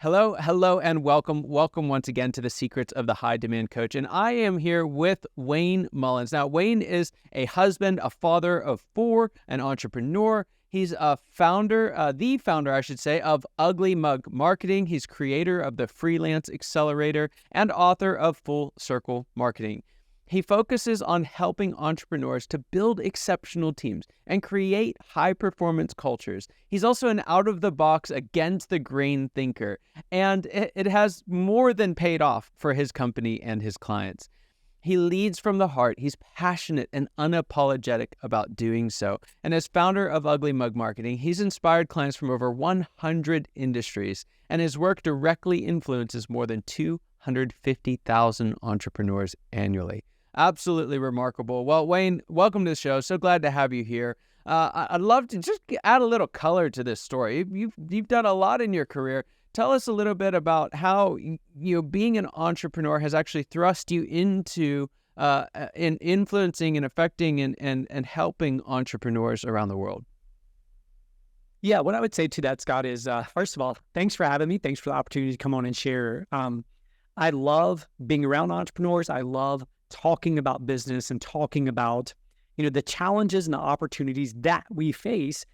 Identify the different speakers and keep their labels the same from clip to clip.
Speaker 1: Hello, and welcome once again to the Secrets of the High Demand Coach. And I am here with Wayne Mullins. Now, Wayne is a husband, a father of four, an entrepreneur. He's a founder, the founder, I should say, of Ugly Mug Marketing. He's creator of the Freelance Accelerator and author of Full Circle Marketing. He focuses on helping entrepreneurs to build exceptional teams and create high-performance cultures. He's also an out-of-the-box, against-the-grain thinker, and it has more than paid off for his company and his clients. He leads from the heart. He's passionate and unapologetic about doing so. And as founder of Ugly Mug Marketing, he's inspired clients from over 100 industries, and his work directly influences more than 250,000 entrepreneurs annually. Absolutely remarkable. Well, Wayne, welcome to the show. So glad to have you here. I'd love to just add a little color to this story. You've done a lot in your career. Tell us a little bit about how being an entrepreneur has actually thrust you into in influencing and affecting and helping entrepreneurs around the world.
Speaker 2: Yeah, what I would say to that, Scott, is first of all, thanks for having me. Thanks for the opportunity to come on and share. I love being around entrepreneurs. I love talking about business and talking about, the challenges and the opportunities that we face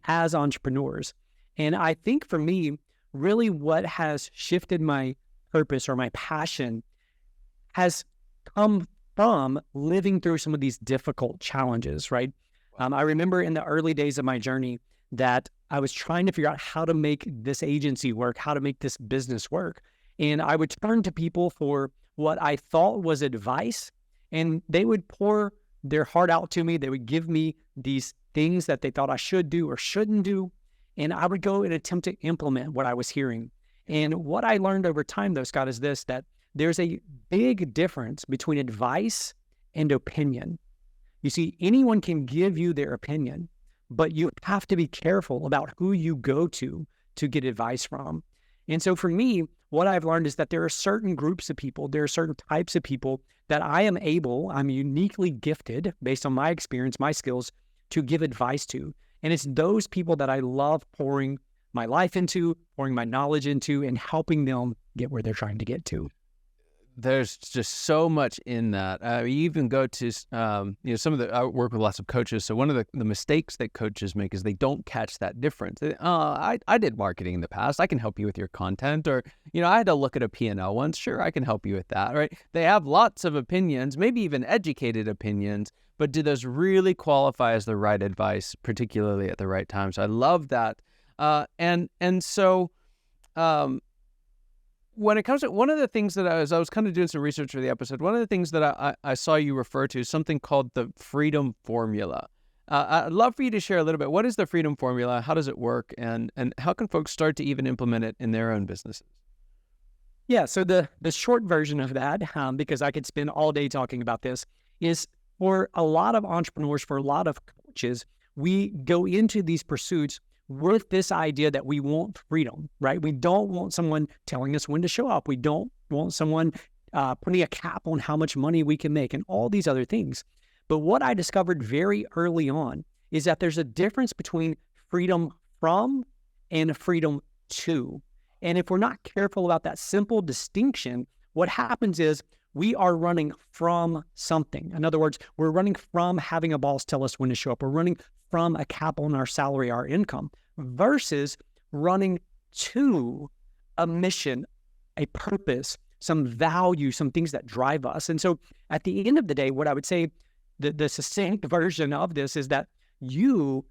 Speaker 2: as entrepreneurs. And I think for me, really what has shifted my purpose or my passion has come from living through some of these difficult challenges, right? I remember in the early days of my journey that I was trying to figure out how to make this agency work, how to make this business work. And I would turn to people for what I thought was advice, and they would pour their heart out to me. They would give me these things that they thought I should do or shouldn't do, and I would go and attempt to implement what I was hearing. And what I learned over time, though, Scott, is this, that there's a big difference between advice and opinion. You see, anyone can give you their opinion, but you have to be careful about who you go to get advice from. And so for me, what I've learned is that there are certain groups of people, there are certain types of people that I'm uniquely gifted based on my experience, my skills, to give advice to. And it's those people that I love pouring my life into, pouring my knowledge into, and helping them get where they're trying to get to.
Speaker 1: There's just so much in that. You even go to, some of the, I work with lots of coaches. So one of the mistakes that coaches make is they don't catch that difference. I did marketing in the past. I can help you with your content. Or, I had to look at a P&L once. Sure, I can help you with that, right? They have lots of opinions, maybe even educated opinions, but do those really qualify as the right advice, particularly at the right time? So I love that. When it comes to one of the things that I was kind of doing some research for the episode, one of the things that I saw you refer to is something called the freedom formula. I'd love for you to share a little bit. What is the freedom formula? How does it work? And how can folks start to even implement it in their own businesses?
Speaker 2: Yeah, so the short version of that, because I could spend all day talking about this, is for a lot of entrepreneurs, for a lot of coaches, we go into these pursuits with this idea that we want freedom, right? We don't want someone telling us when to show up. We don't want someone putting a cap on how much money we can make and all these other things. But what I discovered very early on is that there's a difference between freedom from and freedom to. And if we're not careful about that simple distinction, what happens is we are running from something. In other words, we're running from having a boss tell us when to show up. We're running from a cap on our salary, our income, versus running to a mission, a purpose, some value, some things that drive us. And so at the end of the day, what I would say, the succinct version of this is that you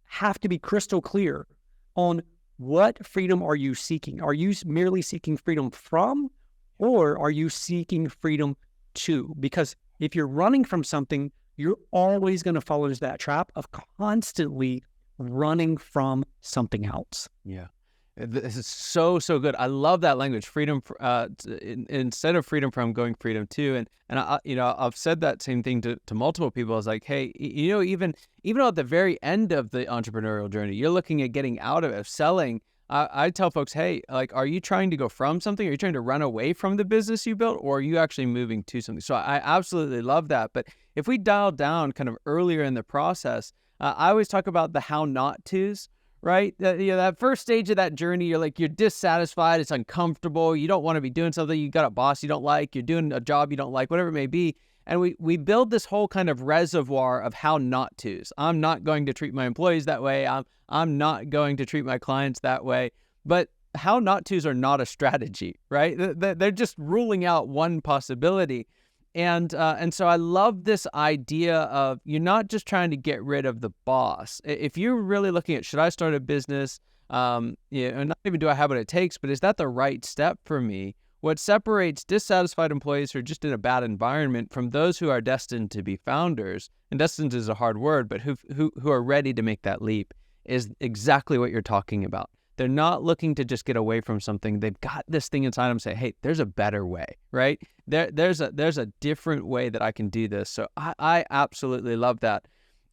Speaker 2: have to be crystal clear on what freedom are you seeking. Are you merely seeking freedom from, or are you seeking freedom to? Because if you're running from something, you're always going to fall into that trap of constantly running from something else.
Speaker 1: Yeah. This is so good. I love that language, freedom, instead of freedom from, going freedom to. And I've said that same thing to multiple people. I was like, hey, even at the very end of the entrepreneurial journey, you're looking at getting out of selling. I tell folks, hey, like, are you trying to go from something? Are you trying to run away from the business you built, or are you actually moving to something? So I absolutely love that. But if we dial down kind of earlier in the process, I always talk about the how not tos, right? That first stage of that journey, you're dissatisfied, it's uncomfortable, you don't want to be doing something, you got a boss you don't like, you're doing a job you don't like, whatever it may be. And we build this whole kind of reservoir of how not to's. I'm not going to treat my employees that way. I'm not going to treat my clients that way. But how not to's are not a strategy, right? They're just ruling out one possibility. And so I love this idea of you're not just trying to get rid of the boss. If you're really looking at, should I start a business? And not even do I have what it takes, but is that the right step for me? What separates dissatisfied employees who are just in a bad environment from those who are destined to be founders, and destined is a hard word, but who are ready to make that leap, is exactly what you're talking about. They're not looking to just get away from something. They've got this thing inside them say, hey, there's a better way, right? There's a different way that I can do this. So I absolutely love that.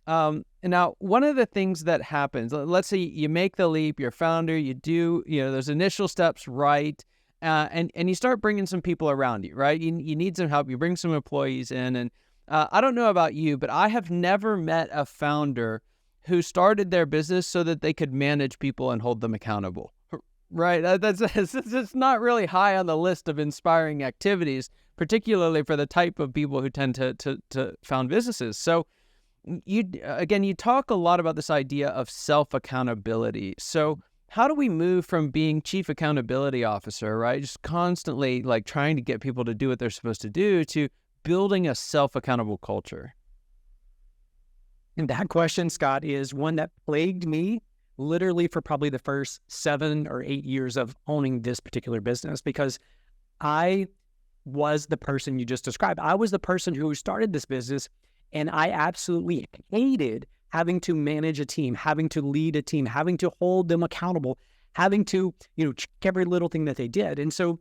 Speaker 1: And now, one of the things that happens, let's say you make the leap, you're a founder, you do, those initial steps right, and you start bringing some people around you, right? You need some help. You bring some employees in. And I don't know about you, but I have never met a founder who started their business so that they could manage people and hold them accountable, right? That's not really high on the list of inspiring activities, particularly for the type of people who tend to found businesses. So you talk a lot about this idea of self-accountability. So how do we move from being chief accountability officer, right, just constantly trying to get people to do what they're supposed to do, to building a self-accountable culture?
Speaker 2: And that question, Scott, is one that plagued me literally for probably the first 7 or 8 years of owning this particular business, because I was the person you just described. I was the person who started this business, and I absolutely hated having to manage a team, having to lead a team, having to hold them accountable, having to, check every little thing that they did. And so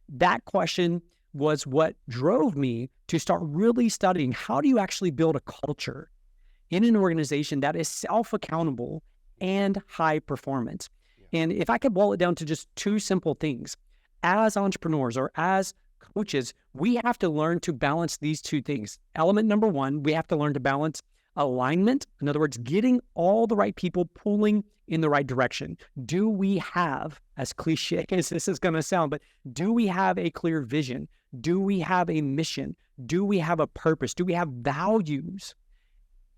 Speaker 2: that question was what drove me to start really studying, how do you actually build a culture in an organization that is self-accountable and high performance? Yeah. And if I could boil it down to just 2 simple things, as entrepreneurs or as coaches, we have to learn to balance these 2 things. Element number 1, we have to learn to balance alignment. In other words, getting all the right people pulling in the right direction. Do we have, as cliche as this is going to sound, but do we have a clear vision? Do we have a mission? Do we have a purpose? Do we have values?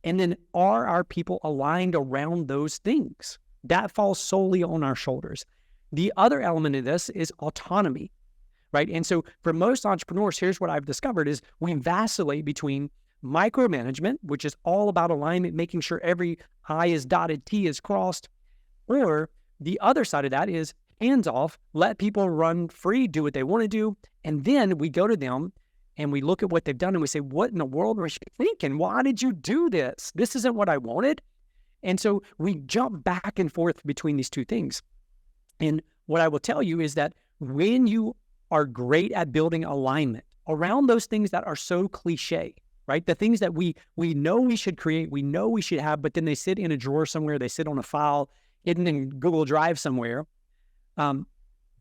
Speaker 2: And then are our people aligned around those things? That falls solely on our shoulders. The other element of this is autonomy, right? And so for most entrepreneurs, here's what I've discovered is we vacillate between micromanagement, which is all about alignment, making sure every I is dotted, T is crossed, or the other side of that is hands off, let people run free, do what they want to do. And then we go to them and we look at what they've done and we say, what in the world were you thinking? Why did you do this? This isn't what I wanted. And so we jump back and forth between these 2 things. And what I will tell you is that when you are great at building alignment around those things that are so cliche, right? The things that we know we should create, we know we should have, but then they sit in a drawer somewhere, they sit on a file hidden in Google Drive somewhere,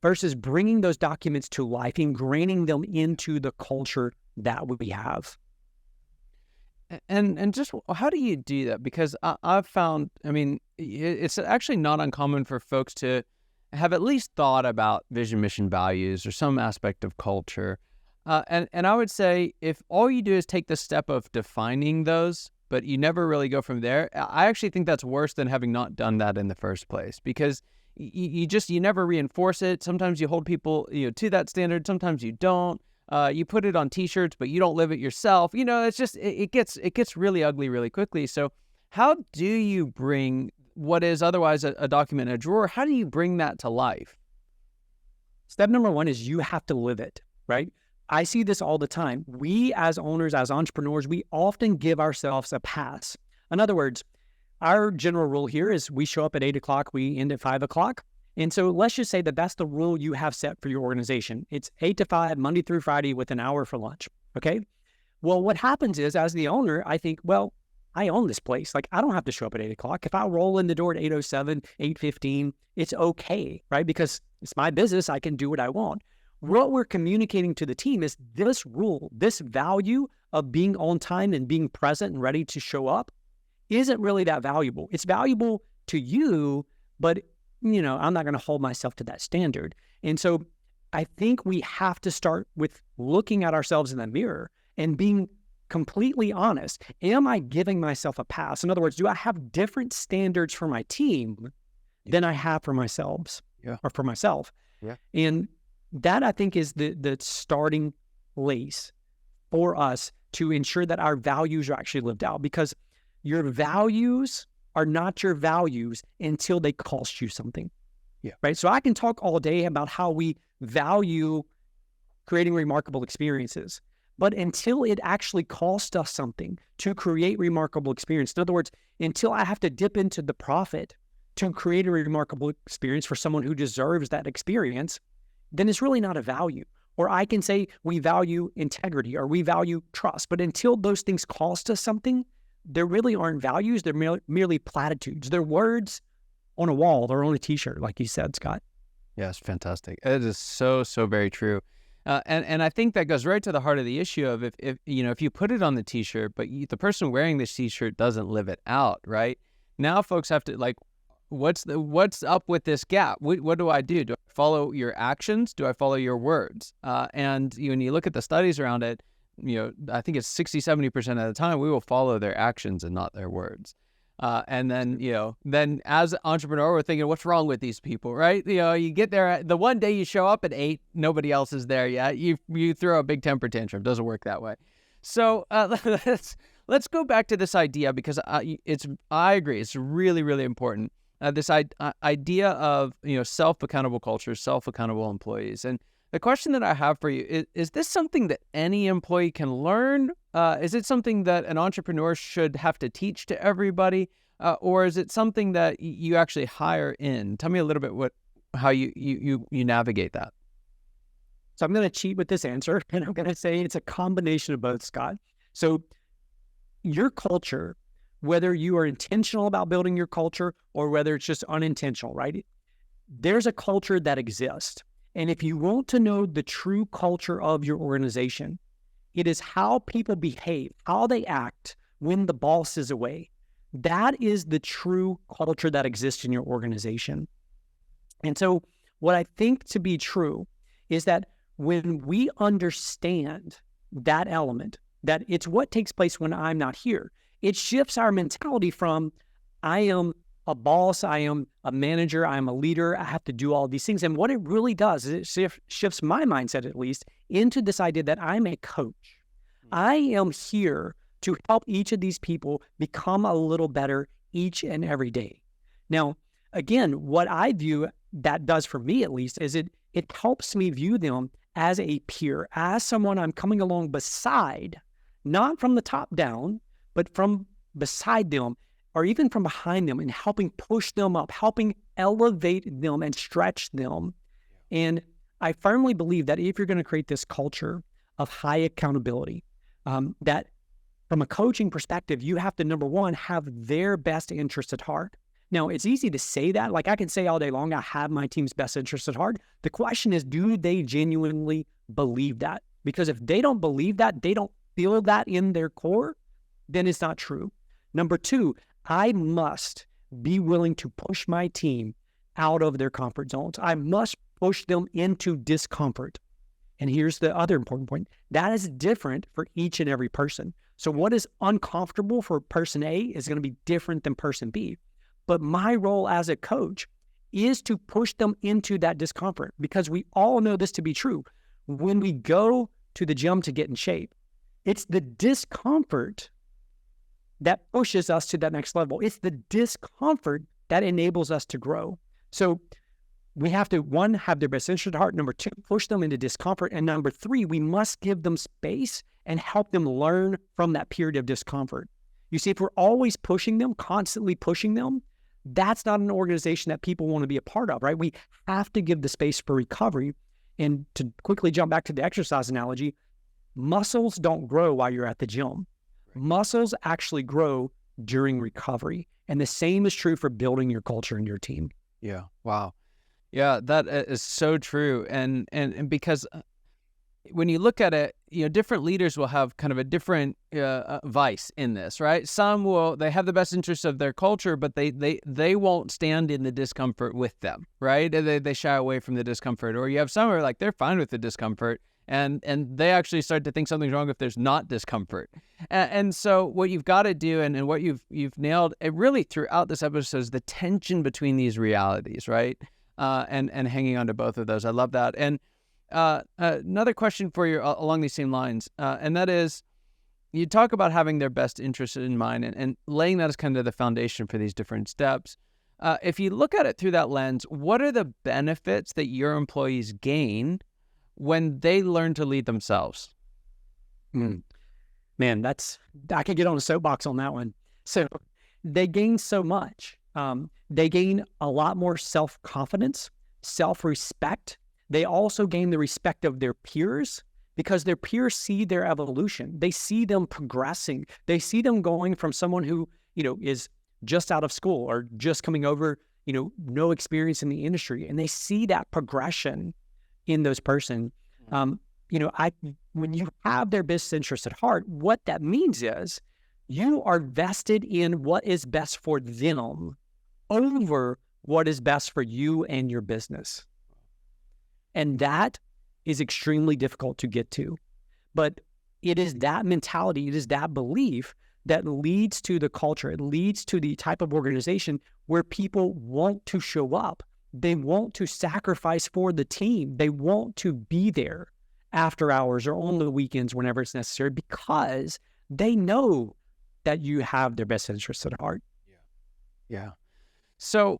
Speaker 2: versus bringing those documents to life, ingraining them into the culture that we have.
Speaker 1: And just how do you do that? Because I've found, it's actually not uncommon for folks to have at least thought about vision, mission, values, or some aspect of culture. And I would say if all you do is take the step of defining those, but you never really go from there, I actually think that's worse than having not done that in the first place, because you never reinforce it. Sometimes you hold people to that standard. Sometimes you don't. You put it on T-shirts, but you don't live it yourself. It's just it gets really ugly really quickly. So how do you bring what is otherwise a document in a drawer? How do you bring that to life?
Speaker 2: Step number 1 is you have to live it, right? I see this all the time. We as owners, as entrepreneurs, we often give ourselves a pass. In other words, our general rule here is we show up at 8 o'clock, we end at 5 o'clock. And so let's just say that that's the rule you have set for your organization. It's 8 to 5, Monday through Friday with an hour for lunch, okay? Well, what happens is as the owner, I think, well, I own this place. I don't have to show up at 8 o'clock. If I roll in the door at 8:07, 8:15, it's okay, right? Because it's my business. I can do what I want. What we're communicating to the team is this rule, this value of being on time and being present and ready to show up isn't really that valuable. It's valuable to you, but I'm not going to hold myself to that standard. And so I think we have to start with looking at ourselves in the mirror and being completely honest. Am I giving myself a pass? In other words, do I have different standards for my team than I have for myself or for myself?
Speaker 1: Yeah.
Speaker 2: And that, I think, is the starting place for us to ensure that our values are actually lived out, because your values are not your values until they cost you something.
Speaker 1: Yeah.
Speaker 2: Right. So I can talk all day about how we value creating remarkable experiences, but until it actually costs us something to create remarkable experience, in other words, until I have to dip into the profit to create a remarkable experience for someone who deserves that experience, then it's really not a value. Or I can say we value integrity or we value trust, but until those things cost us something, there really aren't values. They're merely platitudes. They're words on a wall or on a t-shirt, like you said, Scott.
Speaker 1: Yes, fantastic. It is so very true. And I think that goes right to the heart of the issue of if you put it on the t-shirt, but the person wearing this t-shirt doesn't live it out, right? Now folks have to what's up with this gap? What do I do? Do I follow your actions? Do I follow your words? And when you look at the studies around it, I think it's 60-70% of the time we will follow their actions and not their words. And then as an entrepreneur, we're thinking, what's wrong with these people, right? You get there, the one day you show up at 8, nobody else is there yet. You throw a big temper tantrum. It doesn't work that way. So let's go back to this idea, because I agree, it's really, really important. This idea of self-accountable culture, self-accountable employees. And the question that I have for you is this something that any employee can learn? Is it something that an entrepreneur should have to teach to everybody? Or is it something that you actually hire in? Tell me a little bit how you navigate that.
Speaker 2: So I'm going to cheat with this answer, and I'm going to say it's a combination of both, Scott. So your culture, whether you are intentional about building your culture or whether it's just unintentional, right? There's a culture that exists. And if you want to know the true culture of your organization, it is how people behave, how they act when the boss is away. That is the true culture that exists in your organization. And so what I think to be true is that when we understand that element, that it's what takes place when I'm not here, it shifts our mentality from I am a boss, I am a manager, I am a leader, I have to do all these things. And what it really does is it shifts my mindset, at least, into this idea that I'm a coach. I am here to help each of these people become a little better each and every day. Now, again, what I view that does for me, at least, is it helps me view them as a peer, as someone I'm coming along beside, not from the top down, but from beside them, or even from behind them, and helping push them up, helping elevate them and stretch them. And I firmly believe that if you're going to create this culture of high accountability, that from a coaching perspective, you have to, number one, have their best interest at heart. Now, it's easy to say that. Like I can say all day long, I have my team's best interest at heart. The question is, do they genuinely believe that? Because if they don't believe that, they don't feel that in their core, then it's not true. Number two, I must be willing to push my team out of their comfort zones. I must push them into discomfort. And here's the other important point. That is different for each and every person. So what is uncomfortable for person A is going to be different than person B. But my role as a coach is to push them into that discomfort, because we all know this to be true. When we go to the gym to get in shape, it's the discomfort that pushes us to that next level. It's the discomfort that enables us to grow. So we have to, one, have their best interest at heart. Number two, push them into discomfort. And number three, we must give them space and help them learn from that period of discomfort. You see, if we're always pushing them, constantly pushing them, that's not an organization that people want to be a part of, right? We have to give the space for recovery. And to quickly jump back to the exercise analogy, muscles don't grow while you're at the gym. Muscles actually grow during recovery. And the same is true for building your culture and your team.
Speaker 1: Yeah. Wow. Yeah, that is so true. And because when you look at it, different leaders will have kind of a different vice in this, right? They have the best interests of their culture, but they won't stand in the discomfort with them, right? They shy away from the discomfort. Or you have some who are like, they're fine with the discomfort, and they actually start to think something's wrong if there's not discomfort. And so what you've got to do, and what you've nailed it really throughout this episode, is the tension between these realities, right? And hanging on to both of those. I love that. And another question for you along these same lines, and that is, you talk about having their best interests in mind, and laying that as kind of the foundation for these different steps. If you look at it through that lens, what are the benefits that your employees gain when they learn to lead themselves?
Speaker 2: Man, I could get on a soapbox on that one. So they gain so much. They gain a lot more self-confidence, self-respect. They also gain the respect of their peers, because their peers see their evolution. They see them progressing. They see them going from someone who, is just out of school or just coming over, no experience in the industry. And they see that progression in those person. When you have their best interest at heart, what that means is you are vested in what is best for them over what is best for you and your business. And that is extremely difficult to get to. But it is that mentality, it is that belief that leads to the culture. It leads to the type of organization where people want to show up. They want to sacrifice for the team. They want to be there after hours or on the weekends whenever it's necessary, because they know that you have their best interests at heart.
Speaker 1: Yeah. So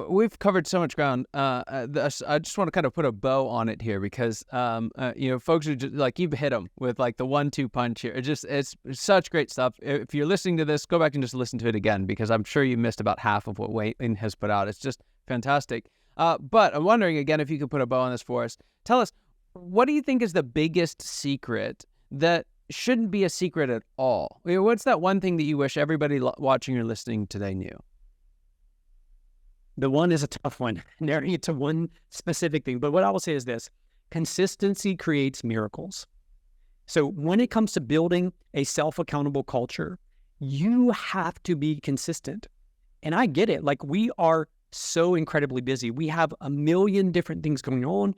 Speaker 1: we've covered so much ground. I just want to kind of put a bow on it here, because folks are just like, you've hit them with like the 1-2 punch here. It's such great stuff. If you're listening to this, go back and just listen to it again, because I'm sure you missed about half of what Wayne has put out. It's just fantastic. But I'm wondering again, if you could put a bow on this for us. Tell us, what do you think is the biggest secret that shouldn't be a secret at all? What's that one thing that you wish everybody watching or listening today knew?
Speaker 2: The one is a tough one, narrowing it to one specific thing. But what I will say is this: consistency creates miracles. So when it comes to building a self-accountable culture, you have to be consistent. And I get it. Like, we are so incredibly busy. We have a million different things going on.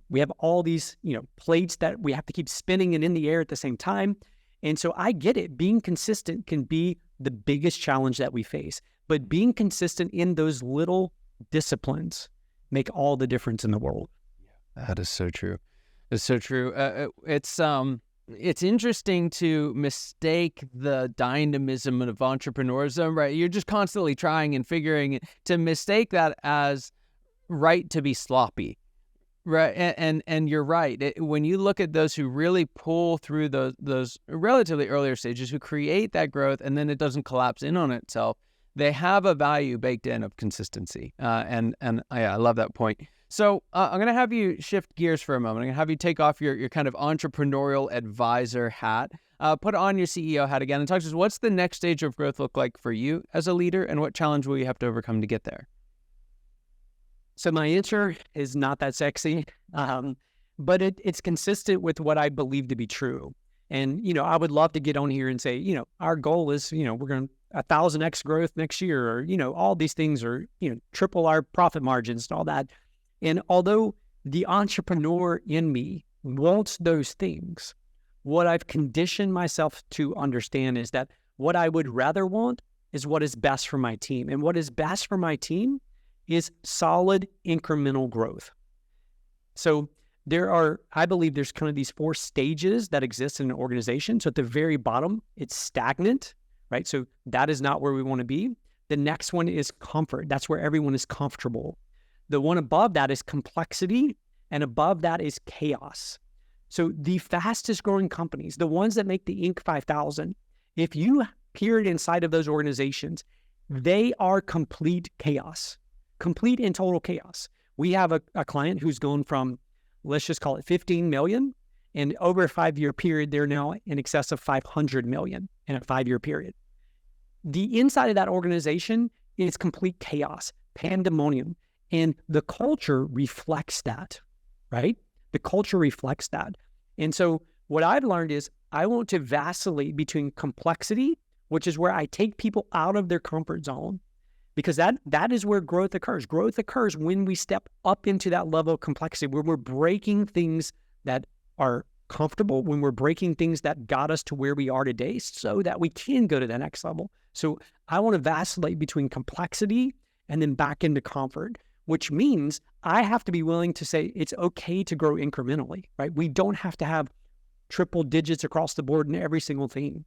Speaker 2: We have all these, plates that we have to keep spinning and in the air at the same time. And so I get it. Being consistent can be the biggest challenge that we face. But being consistent in those little disciplines make all the difference in the world.
Speaker 1: That is so true. It's so true. It's interesting to mistake the dynamism of entrepreneurism, right? You're just constantly trying and figuring, to mistake that as right to be sloppy, right? And you're right. When you look at those who really pull through those relatively earlier stages, who create that growth, and then it doesn't collapse in on itself, they have a value baked in of consistency. I love that point. So I'm going to have you shift gears for a moment. I'm going to have you take off your kind of entrepreneurial advisor hat, put on your CEO hat again, and talk to us, what's the next stage of growth look like for you as a leader, and what challenge will you have to overcome to get there?
Speaker 2: So my answer is not that sexy, but it's consistent with what I believe to be true. And, I would love to get on here and say, our goal is, we're going to 1,000x growth next year, or, all these things, or, triple our profit margins and all that. And although the entrepreneur in me wants those things, what I've conditioned myself to understand is that what I would rather want is what is best for my team. And what is best for my team is solid incremental growth. So I believe there's kind of these 4 stages that exist in an organization. So at the very bottom, it's stagnant, right? So that is not where we want to be. The next one is comfort. That's where everyone is comfortable. The one above that is complexity, and above that is chaos. So the fastest growing companies, the ones that make the Inc. 5000, if you peered inside of those organizations, they are complete chaos, complete and total chaos. We have a client who's gone from, let's just call it 15 million, and over a 5-year period, they're now in excess of 500 million in a 5-year period. The inside of that organization is complete chaos, pandemonium, and the culture reflects that, right? The culture reflects that. And so what I've learned is I want to vacillate between complexity, which is where I take people out of their comfort zone, because that is where growth occurs. Growth occurs when we step up into that level of complexity, where we're breaking things that are comfortable, when we're breaking things that got us to where we are today so that we can go to the next level. So I want to vacillate between complexity and then back into comfort, which means I have to be willing to say it's okay to grow incrementally, right? We don't have to have triple digits across the board in every single thing.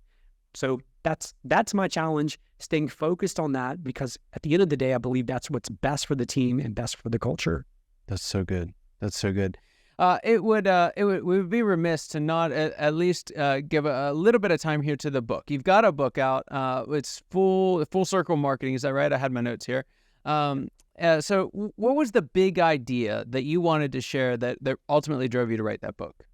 Speaker 2: So that's my challenge, staying focused on that, because at the end of the day, I believe that's what's best for the team and best for the culture.
Speaker 1: That's so good. That's so good. We would be remiss to not at least give a little bit of time here to the book. You've got a book out. It's full circle marketing. Is that right? I had my notes here. So what was the big idea that you wanted to share that ultimately drove you to write that book?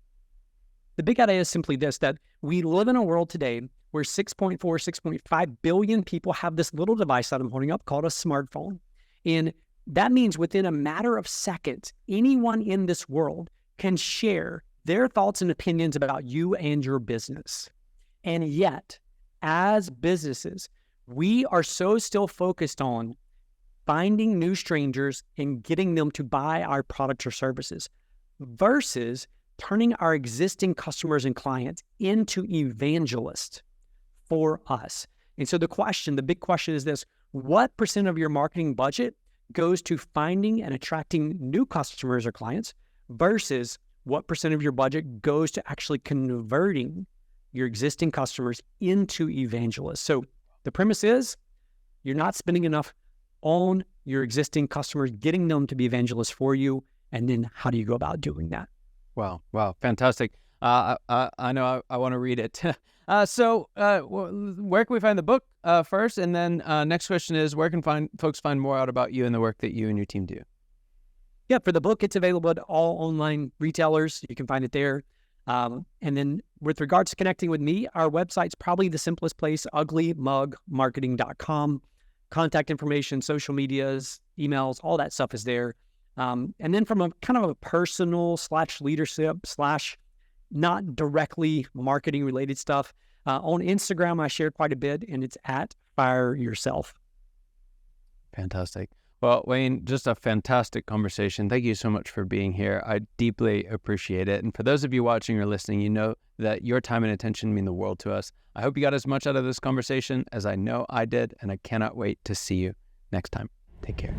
Speaker 2: The big idea is simply this, that we live in a world today where 6.5 billion people have this little device that I'm holding up called a smartphone. And that means within a matter of seconds, anyone in this world can share their thoughts and opinions about you and your business. And yet, as businesses, we are so still focused on finding new strangers and getting them to buy our products or services versus turning our existing customers and clients into evangelists for us. And so the big question is this: what % of your marketing budget goes to finding and attracting new customers or clients versus what % of your budget goes to actually converting your existing customers into evangelists? So the premise is you're not spending enough on your existing customers, getting them to be evangelists for you. And then how do you go about doing that?
Speaker 1: Wow. Fantastic. I know I want to read it. So where can we find the book first? And then next question is, where can folks find more out about you and the work that you and your team do?
Speaker 2: Yeah, for the book, it's available at all online retailers. You can find it there. And then with regards to connecting with me, our website's probably the simplest place, uglymugmarketing.com. Contact information, social medias, emails, all that stuff is there. And then from a kind of a personal / leadership / not directly marketing related stuff, on Instagram, I share quite a bit, and it's at Fire Yourself.
Speaker 1: Fantastic. Well, Wayne, just a fantastic conversation. Thank you so much for being here. I deeply appreciate it. And for those of you watching or listening, you know that your time and attention mean the world to us. I hope you got as much out of this conversation as I know I did, and I cannot wait to see you next time. Take care.